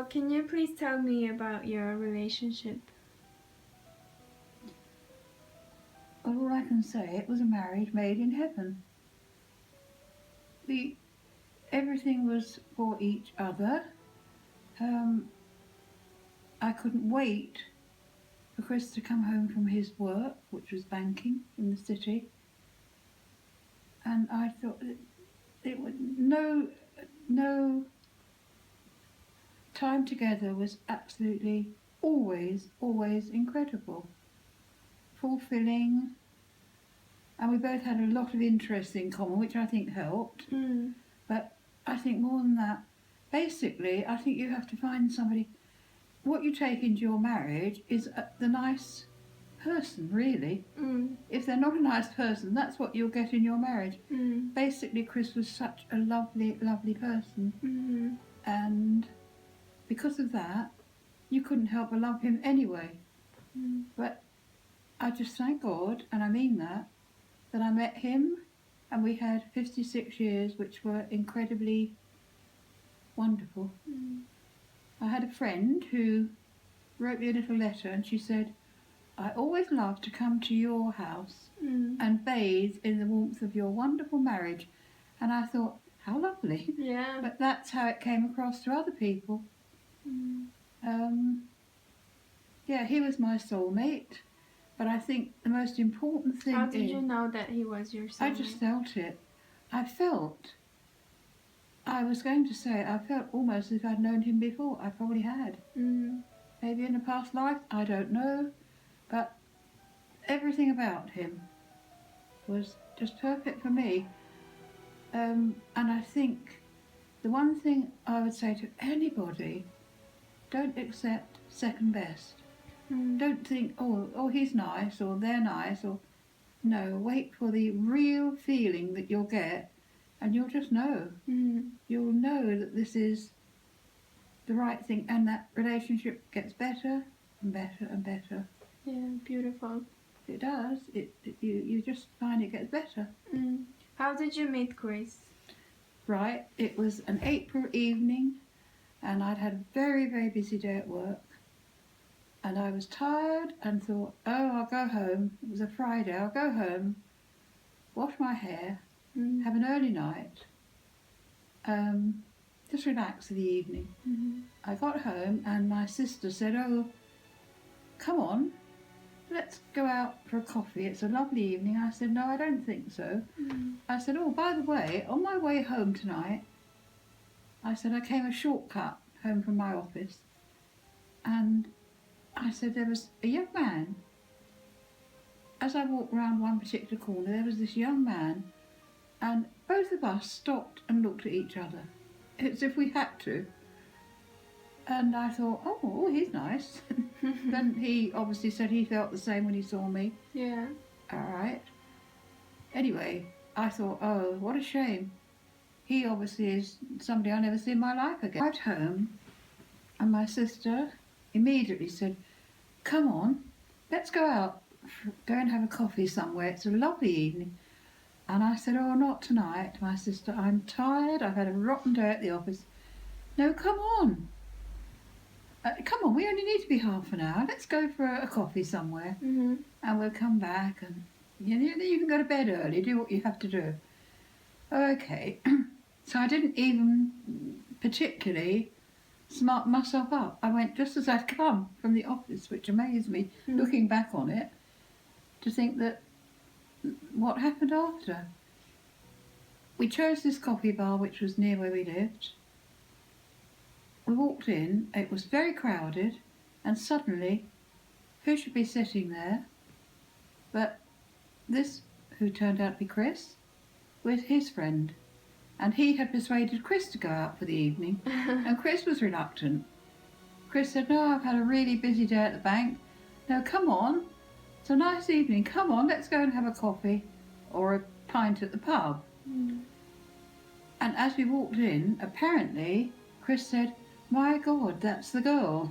can you please tell me about your relationship? Well, all I can say, it was a marriage made in heaven. Everything was for each other. I couldn't wait for Chris to come home from his work, which was banking in the city. And I thought it was no time together was absolutely always incredible, fulfilling, and we both had a lot of interests in common, which I think helped. But I think more than that, basically, I think you have to find somebody. What you take into your marriage is the nice person, really. If they're not a nice person, that's what you'll get in your marriage. Basically, Chris was such a lovely person, and because of that, you couldn't help but love him anyway. But I just thank God, and I mean that I met him, and we had 56 years which were incredibly wonderful. I had a friend who wrote me a little letter, and she said, I always love to come to your house and bathe in the warmth of your wonderful marriage. And I thought, how lovely. Yeah. But that's how it came across to other people. Yeah, he was my soulmate. But I think the most important thing is... How did you know that he was your soulmate? I just felt it. I was going to say, I felt almost as if I'd known him before. I probably had. Maybe in a past life, I don't know. But everything about him was just perfect for me. And I think the one thing I would say to anybody, don't accept second best. Don't think, oh, he's nice, or they're nice, or... No, wait for the real feeling that you'll get, and you'll just know. You'll know that this is the right thing, and that relationship gets better and better and better. Yeah, beautiful. It does. You just find it gets better. How did you meet Chris? Right, it was an April evening, and I'd had a very busy day at work. And I was tired and thought, I'll go home. It was a Friday. I'll go home, wash my hair, have an early night, just relax for the evening. I got home and my sister said, come on, let's go out for a coffee. It's a lovely evening. I said, no, I don't think so. I said, by the way, on my way home tonight, I said, I came a shortcut home from my office, and I said, there was a young man. As I walked round one particular corner, there was this young man, and both of us stopped and looked at each other, as if we had to. And I thought, oh, he's nice. Then he obviously said he felt the same when he saw me. Yeah. All right. Anyway, I thought, what a shame. He obviously is somebody I'll never see in my life again. I arrived home, and my sister immediately said, come on, let's go out, go and have a coffee somewhere. It's a lovely evening. And I said, not tonight, my sister. I'm tired. I've had a rotten day at the office. No, come on. We only need to be half an hour. Let's go for a coffee somewhere. And we'll come back, and you can go to bed early, do what you have to do. Okay. So I didn't even particularly smart myself up. I went just as I'd come from the office, which amazed me, looking back on it, to think that what happened after. We chose this coffee bar, which was near where we lived. We walked in, it was very crowded, and suddenly, who should be sitting there but this, who turned out to be Chris, with his friend. And he had persuaded Chris to go out for the evening, and Chris was reluctant. Chris said, no, I've had a really busy day at the bank. No, come on, it's a nice evening, come on, let's go and have a coffee or a pint at the pub. And as we walked in, apparently, Chris said, my God, that's the girl,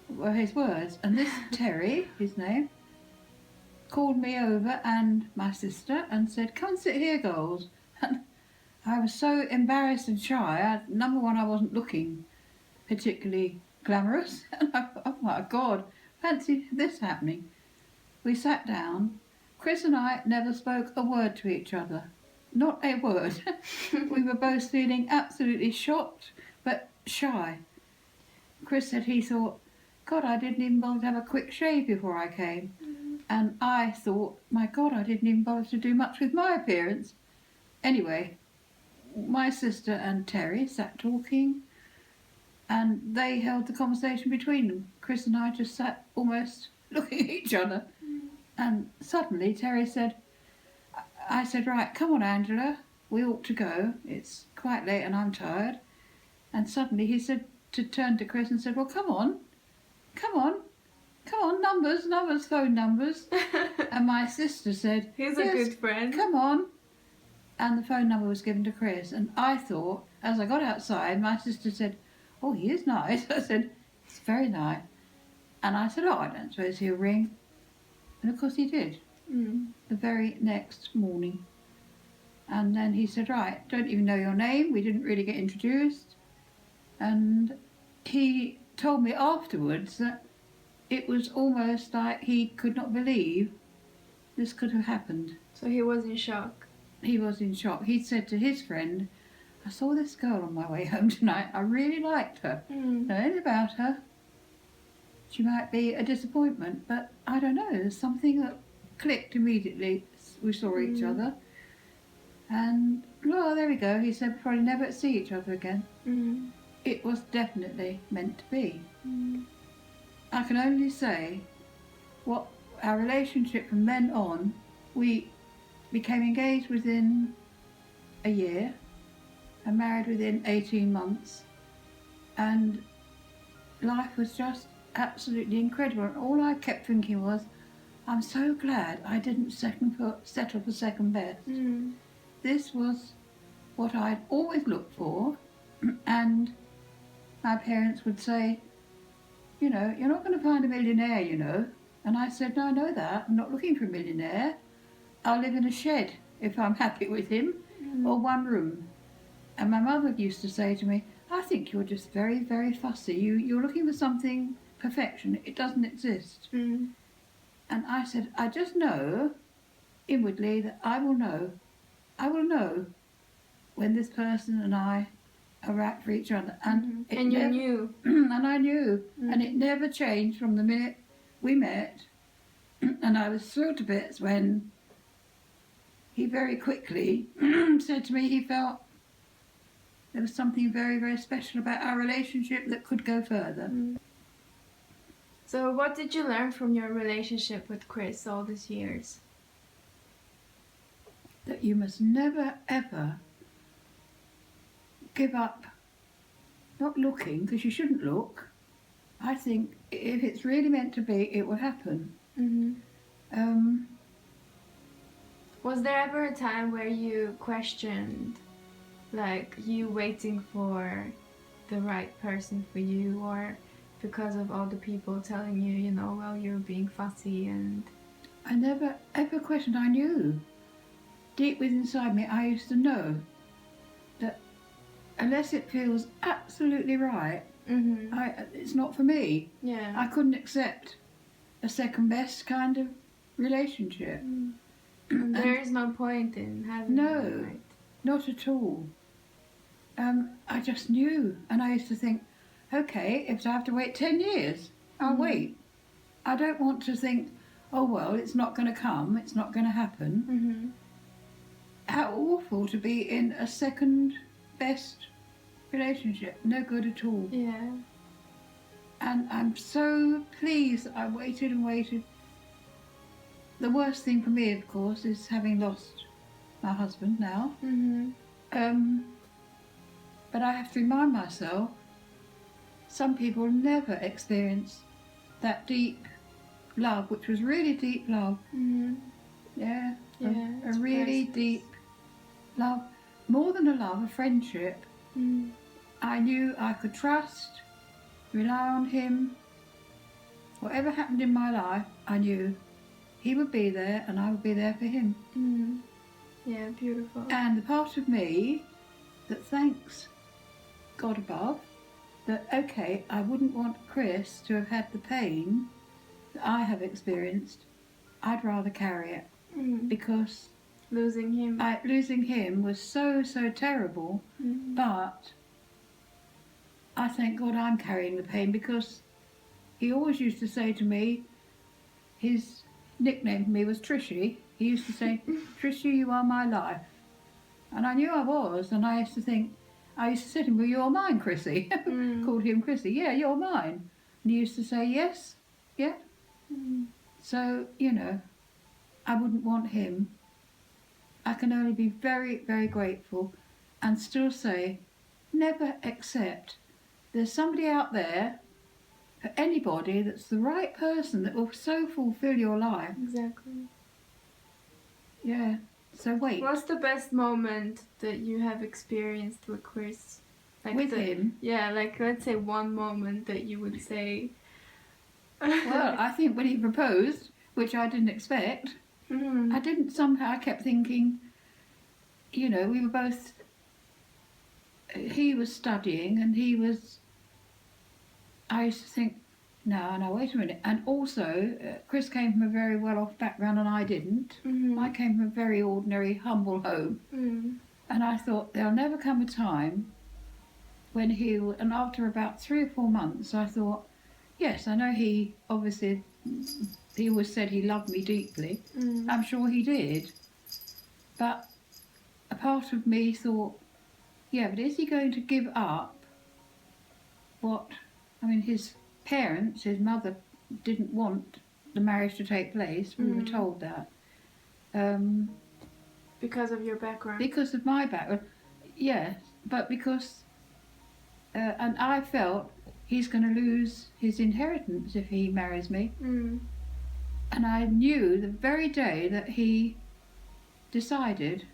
were his words. And this Terry, his name, called me over and my sister and said, come and sit here, girls. I was so embarrassed and shy. Number one, I wasn't looking particularly glamorous. And I thought, oh my God, fancy this happening. We sat down. Chris and I never spoke a word to each other. Not a word. We were both feeling absolutely shocked, but shy. Chris said he thought, God, I didn't even bother to have a quick shave before I came. And I thought, my God, I didn't even bother to do much with my appearance. Anyway, my sister and Terry sat talking, and they held the conversation between them. Chris and I just sat almost looking at each other. And suddenly Terry said, I said, right, come on, Angela, we ought to go. It's quite late and I'm tired. And suddenly he said, turned to Chris and said, well, come on, numbers, phone numbers. And my sister said, He's a yes, good friend. come on. And the phone number was given to Chris. And I thought, as I got outside, my sister said, oh, he is nice. I said, it's very nice. And I said, oh, I don't suppose he'll ring. And of course he did, the very next morning. And then he said, right, don't even know your name. We didn't really get introduced. And he told me afterwards that it was almost like he could not believe this could have happened. So he was in shock. He was in shock. He said to his friend, I saw this girl on my way home tonight. I really liked her. Know anything about her. She might be a disappointment, but I don't know. There's something that clicked immediately. We saw each other. And, well, there we go. He said we'll probably never see each other again. It was definitely meant to be. I can only say what our relationship from then on, we became engaged within a year and married within 18 months. And life was just absolutely incredible. And all I kept thinking was, I'm so glad I didn't settle for second best. This was what I'd always looked for. And my parents would say, you know, you're not going to find a millionaire, you know. And I said, no, I know that. I'm not looking for a millionaire. I'll live in a shed if I'm happy with him, or one room. And my mother used to say to me, I think you're just very, very fussy. You're looking for something perfection. It doesn't exist. And I said, I just know inwardly that I will know when this person and I are right for each other. And and you knew. And I knew. And it never changed from the minute we met. And I was thrilled to bits when he very quickly said to me he felt there was something very, very special about our relationship that could go further. So what did you learn from your relationship with Chris all these years? That you must never, ever give up not looking, because you shouldn't look. I think if it's really meant to be, it will happen. Was there ever a time where you questioned, like, you waiting for the right person for you, or because of all the people telling you, you know, well, you're being fussy? And I never ever questioned. I knew deep within inside me, I used to know that unless it feels absolutely right, it's not for me. Yeah. I couldn't accept a second best kind of relationship. And there is no point in having one, right? Not at all. I just knew, and I used to think, okay, if I have to wait 10 years, I'll wait. I don't want to think, oh well, it's not going to come, it's not going to happen. How awful to be in a second best relationship. No good at all. Yeah. And I'm so pleased that I waited and waited. The worst thing for me, of course, is having lost my husband now. But I have to remind myself, some people never experience that deep love, which was really deep love. Yeah, a really priceless. deep love. More than a love, a friendship. I knew I could trust, rely on him. Whatever happened in my life, I knew he would be there and I would be there for him. Yeah, beautiful. And the part of me that thanks God above that, okay, I wouldn't want Chris to have had the pain that I have experienced. I'd rather carry it because Losing him. losing him was so terrible. But I thank God I'm carrying the pain, because he always used to say to me, his nickname for me was Trishy. He used to say, Trishy, you are my life. And I knew I was, and I used to say to him, well, you're mine, Chrissy. Called him Chrissy. Yeah, you're mine. And he used to say, yes, yeah. So, you know, I wouldn't want him. I can only be very, very grateful and still say, never accept there's somebody out there, for anybody, that's the right person that will so fulfill your life. Exactly. Yeah. So wait. What's the best moment that you have experienced with Chris? Like with him? Yeah, like let's say one moment that you would say. Well, I think when he proposed, which I didn't expect, I didn't somehow, I kept thinking, you know, we were both, he was studying and I used to think, no, wait a minute. And also, Chris came from a very well-off background and I didn't. I came from a very ordinary, humble home. And I thought, there'll never come a time when and after about 3 or 4 months, I thought, yes, I know he always said he loved me deeply. I'm sure he did. But a part of me thought, yeah, but is he going to give up his parents, his mother didn't want the marriage to take place. We were told that. Because of your background? Because of my background, yes. But because, and I felt he's going to lose his inheritance if he marries me. And I knew the very day that he decided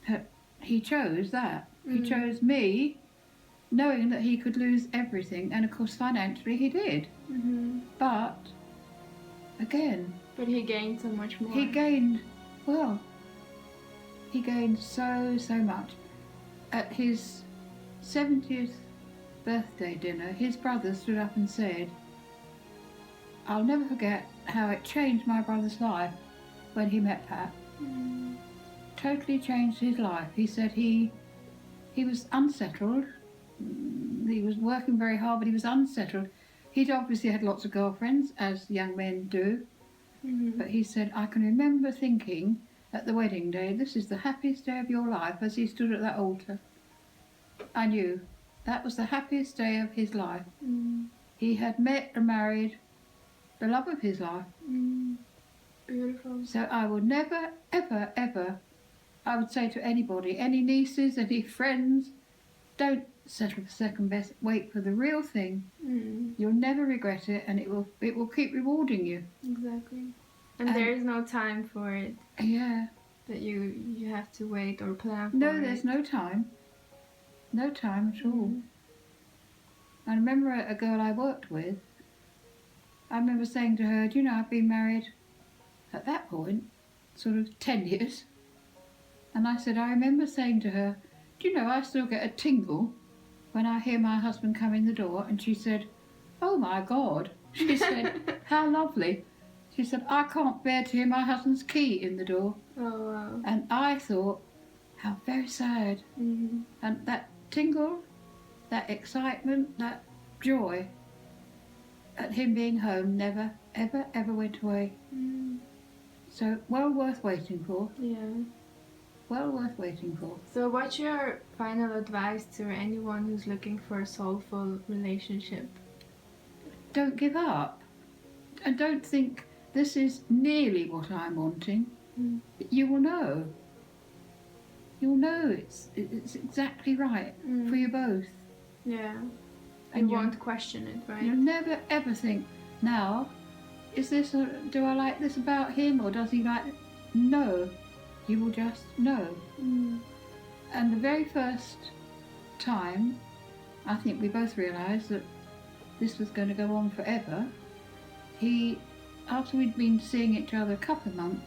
that he chose that. He chose me, knowing that he could lose everything, and of course financially he did. But again, he gained so much more. He gained so much. At his 70th birthday dinner, his brother stood up and said, I'll never forget how it changed my brother's life when he met Pat. Totally changed his life. He said he was unsettled. He was working very hard, but he was unsettled. He'd obviously had lots of girlfriends, as young men do. But he said, I can remember thinking at the wedding day, this is the happiest day of your life, as he stood at that altar. I knew that was the happiest day of his life. He had met and married the love of his life. Beautiful. So I would never, ever, ever, I would say to anybody, any nieces, any friends, don't settle for second best. Wait for the real thing. You'll never regret it, and it will keep rewarding you. Exactly. And there is no time for it. Yeah. That you have to wait or plan for. No, there's no time. No time at all. I remember a girl I worked with. I remember saying to her, do you know, I've been married at that point sort of 10 years. And I said, I remember saying to her, do you know, I still get a tingle when I hear my husband come in the door. And she said, oh my God. She said, how lovely. She said, I can't bear to hear my husband's key in the door. Oh, wow. And I thought, how very sad. And that tingle, that excitement, that joy at him being home never, ever, ever went away. So, well worth waiting for. Yeah. Well worth waiting for. So what's your final advice to anyone who's looking for a soulful relationship? Don't give up. And don't think this is nearly what I'm wanting. You will know. You'll know it's exactly right for you both. Yeah. And you won't question it, right? You'll never ever think, now, do I like this about him, or does he like it? No. You will just know. And the very first time, I think we both realised that this was going to go on forever. After we'd been seeing each other a couple of months,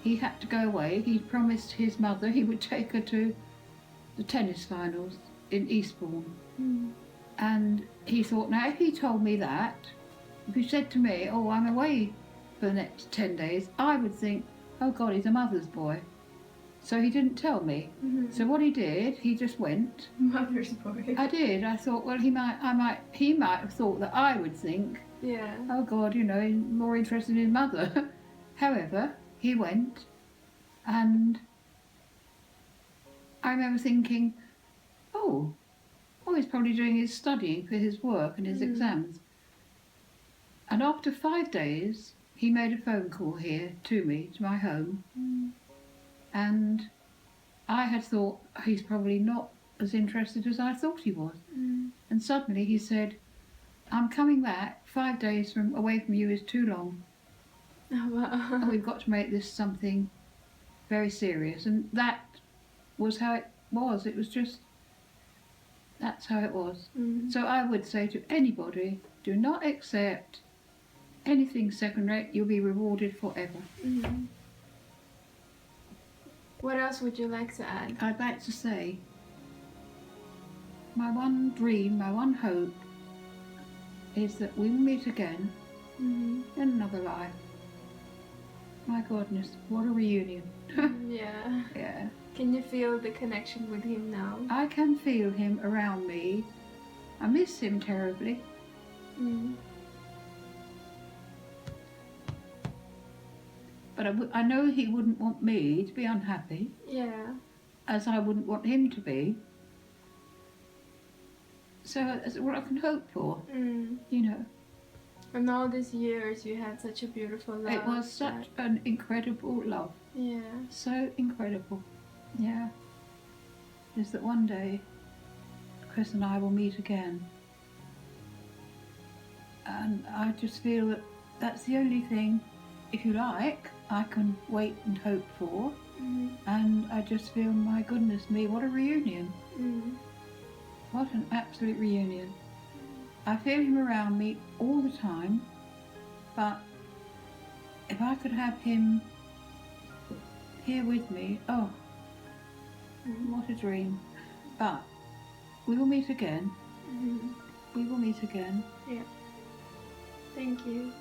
he had to go away. He promised his mother he would take her to the tennis finals in Eastbourne. And he thought, now if he told me that, if he said to me, oh, I'm away for the next 10 days, I would think, oh God, he's a mother's boy. So he didn't tell me. Mhm. So what he did, he just went. Mother's boy. I did. I thought, well, he might have thought that I would think, Yeah. oh God, you know, he's more interested in his mother. However, he went, and I remember thinking, oh, he's probably doing his studying for his work and his exams. And after 5 days, he made a phone call here to me, to my home, and I had thought he's probably not as interested as I thought he was. And suddenly he said, I'm coming back. 5 days away from you is too long. Oh, wow. And we've got to make this something very serious. And that was how it was. It was just, that's how it was. So I would say to anybody, do not accept anything second rate. You'll be rewarded forever. What else would you like to add? I'd like to say, my one dream, my one hope is that we will meet again in another life. My goodness, what a reunion. Yeah. Yeah. Can you feel the connection with him now? I can feel him around me. I miss him terribly. But I know he wouldn't want me to be unhappy, Yeah. as I wouldn't want him to be. So that's what I can hope for, you know. And all these years you had such a beautiful love. It was such an incredible love. Yeah. So incredible. Yeah. Is that one day Chris and I will meet again. And I just feel that that's the only thing, if you like, I can wait and hope for. And I just feel, my goodness me, what a reunion. What an absolute reunion. I feel him around me all the time, but if I could have him here with me, oh, what a dream. But we will meet again. We will meet again. Yeah. Thank you.